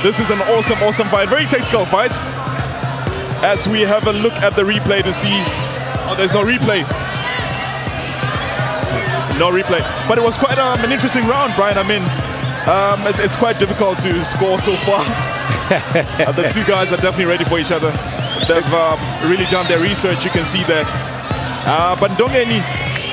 This is an awesome, awesome fight. Very tactical fight. As we have a look at the replay to see... Oh, there's no replay. No replay. But it was quite an interesting round, Brian. I mean, it's quite difficult to score so far. The two guys are definitely ready for each other. They've really done their research. You can see that. But Ndongeni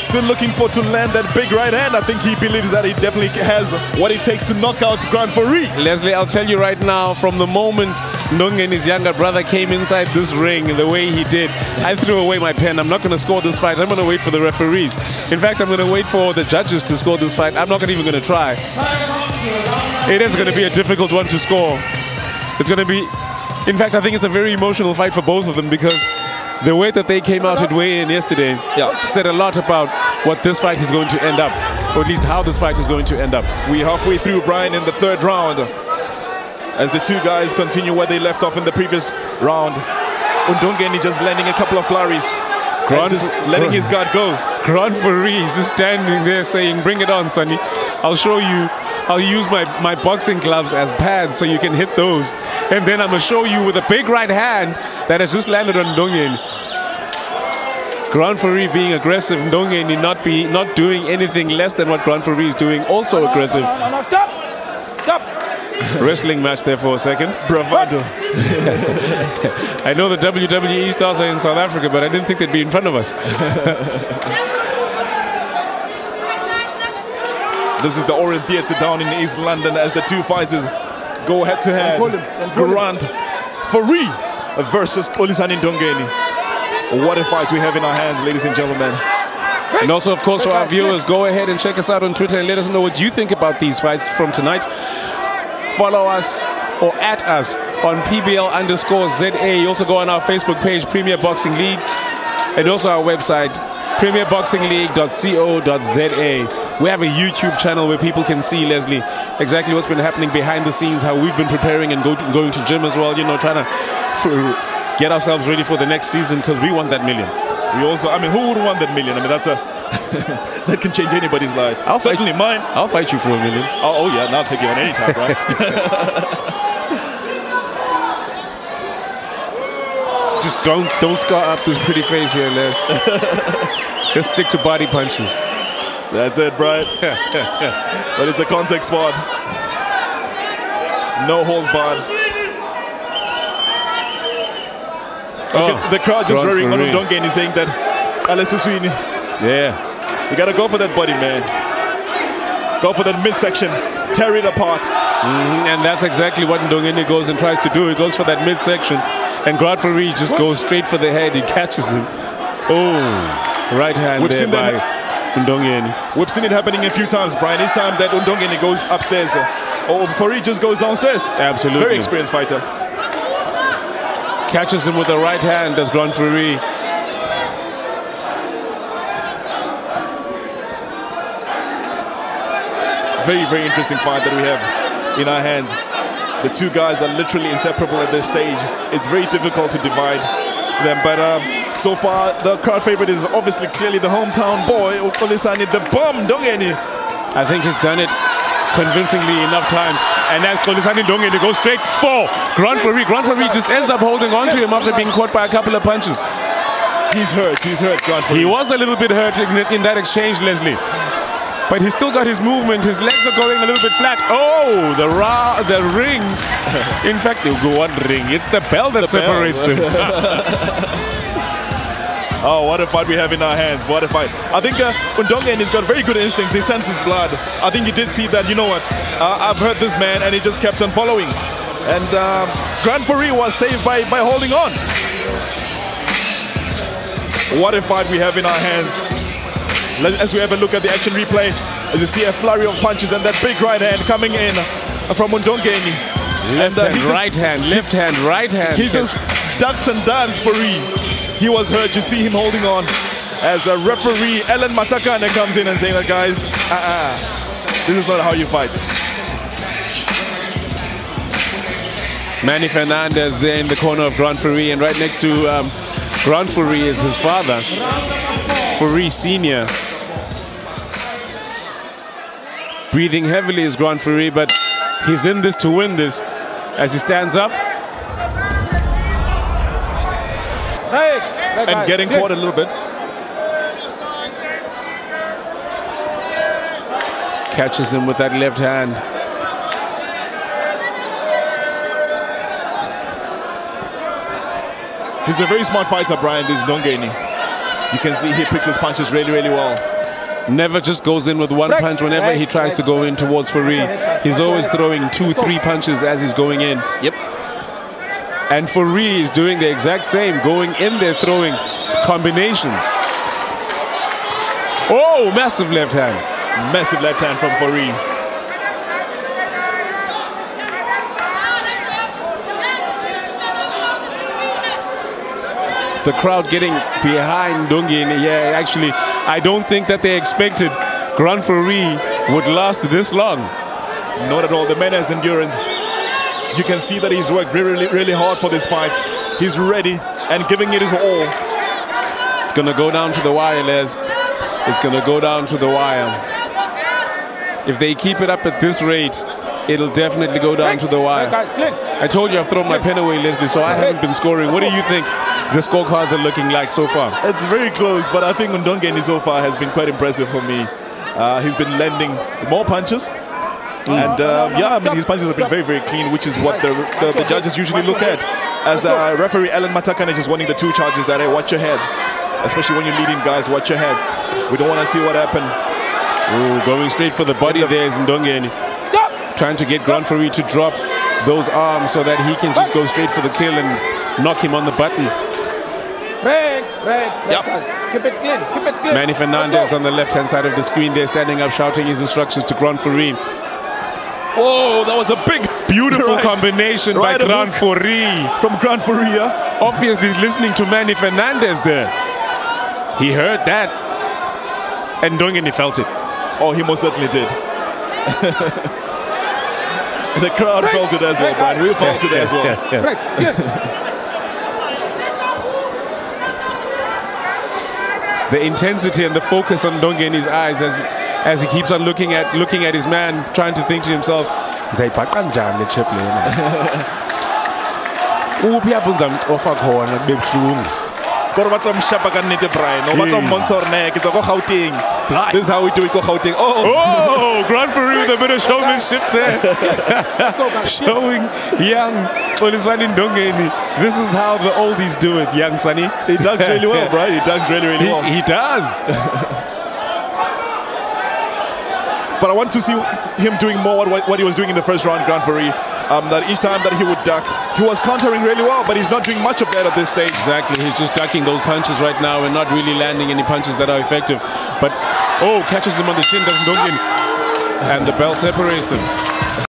still looking to land that big right hand. I think he believes that he definitely has what it takes to knock out Grant Fourie. Leslie, I'll tell you right now, from the moment Ndongeni's younger brother came inside this ring the way he did, I threw away my pen. I'm not going to score this fight. I'm going to wait for the referees. In fact, I'm going to wait for the judges to score this fight. I'm not even going to try. It is going to be a difficult one to score. It's going to be... In fact, I think it's a very emotional fight for both of them, because the way that they came out at weigh-in yesterday said a lot about what this fight is going to end up, or at least how this fight is going to end up. We're halfway through, Brian, in the third round, as the two guys continue where they left off in the previous round. Ndongeni just landing a couple of flurries, just letting his guard go. Grant Fourie is just standing there saying, "Bring it on, Sonny. I'll show you. I'll use my boxing gloves as pads so you can hit those. And then I'm going to show you with a big right hand that has just landed on Ndongeni." Grant Fourie being aggressive, Ndongeni not doing anything less than what Grant Fourie is doing, also aggressive. No, stop! Stop! Wrestling match there for a second. Bravado. I know the WWE stars are in South Africa, but I didn't think they'd be in front of us. This is the Orient Theatre down in East London as the two fighters go head-to-head. Grant Fourie versus Xolisani Ndongeni. What a fight we have in our hands, ladies and gentlemen. And also, of course, for our viewers, go ahead and check us out on Twitter and let us know what you think about these fights from tonight. Follow us or at us on PBL_ZA. You also go on our Facebook page, Premier Boxing League, and also our website, premierboxingleague.co.za. We have a YouTube channel where people can see, Leslie, exactly what's been happening behind the scenes, how we've been preparing and going to gym as well, you know, trying to get ourselves ready for the next season, because we want that million. We also, I mean, who wouldn't want that million? I mean, that's a that can change anybody's life. Certainly mine. I'll fight you for $1 million. Oh yeah, and I'll take you on any time, right? Just don't scar up this pretty face here, Les. Just stick to body punches. That's it, Brian. But it's a contact spot. No holds barred. Okay, the crowd just roaring on Ndongeni, saying that Alessoswini. Yeah. You gotta go for that body, man. Go for that midsection. Tear it apart. And that's exactly what Ndongeni goes and tries to do. He goes for that midsection. And Grant Fourie just goes straight for the head. He catches him. Oh, right hand there by Ndongeni. We've seen it happening a few times, Brian. Each time that Ndongeni goes upstairs, Fourie just goes downstairs. Absolutely. Very experienced fighter. Catches him with the right hand, does Grant Fourie. Very, very interesting fight that we have in our hands. The two guys are literally inseparable at this stage. It's very difficult to divide them, but so far the crowd favorite is obviously clearly the hometown boy, Xolisani, the bomb Ndongeni. I think he's done it convincingly enough times, and that's Xolisani Ndongeni goes straight for Grant Fourie. Grant Fourie just ends up holding on to him after being caught by a couple of punches. He's hurt, Grant Fourie. He was a little bit hurt in that exchange, Leslie. But he's still got his movement. His legs are going a little bit flat. Oh, the ring. In fact, they'll go one ring. It's the bell that separates them. Oh, what a fight we have in our hands. What a fight. I think Ndongeni's got very good instincts. He senses blood. I think you did see that. You know what? I've heard this man, and he just kept on following. And Grant Fourie was saved by holding on. What a fight we have in our hands. As we have a look at the action replay, as you see a flurry of punches and that big right hand coming in from Ndongeni. Left hand, right hand. He just ducks and dives Fourie. He was hurt. You see him holding on as a referee, Ellen Matakane, comes in and saying that, guys, this is not how you fight. Manny Fernandez there in the corner of Grant Fourie, and right next to Grant Fourie is his father, Fourie Sr. Breathing heavily is Grant Fourie, but he's in this to win this. as he stands up. And getting caught a little bit. Catches him with that left hand. He's a very smart fighter, Brian, this Ndongeni. You can see he picks his punches really, really well. Never just goes in with one punch whenever he tries to go in towards Fourie. He's always throwing 2-3 punches as he's going in. Yep. And Fourie is doing the exact same, going in there throwing combinations. Oh, massive left hand. Massive left hand from Fourie. The crowd getting behind Ndongeni. Yeah, actually, I don't think that they expected Grand Fourie would last this long. Not at all. The man has endurance. You can see that he's worked really, really hard for this fight. He's ready and giving it his all. It's going to go down to the wire, Les. It's going to go down to the wire. If they keep it up at this rate, it'll definitely go down to the wire. I told you I've thrown my pen away, Leslie, so I haven't been scoring. What do you think the scorecards are looking like so far? It's very close, but I think Ndongeni so far has been quite impressive for me. He's been landing more punches. And yeah, I mean, his punches have been very, very clean, which is what the judges usually look at. As referee Alan Matakane is wanting the 2 charges that, hey, watch your head. Especially when you're leading guys, watch your head. We don't want to see what happened. Ooh, going straight for the body there is Ndongeni. Trying to get Grand Fourie to drop those arms so that he can just go straight for the kill and knock him on the button. Yep. Keep it clean, keep it clean. Manny Fernandez on the left-hand side of the screen there, standing up, shouting his instructions to Grand Fourie. Oh, that was a big, beautiful combination by Grand Fourie. From Grand Fourie, yeah? Obviously, he's listening to Manny Fernandez there. He heard that, and Ndongeni felt it. Oh, he most certainly did. The crowd felt it as well, Brian. We felt it as well. The intensity and the focus on Ndongeni's eyes as he keeps on looking at his man, trying to think to himself, This is how we do it, Gauteng. Oh, Grand Fourie with a bit of showmanship there. Showing young Xolisani Ndongeni. This is how the oldies do it, young Sonny. He ducks really well, bro. He ducks really, really well. He does. But I want to see him doing more what he was doing in the first round, Grand Fourie. That each time that he would duck, he was countering really well, but he's not doing much of that at this stage. Exactly, he's just ducking those punches right now and not really landing any punches that are effective. But, oh, catches him on the chin, doesn't Ndongeni. And the bell separates them.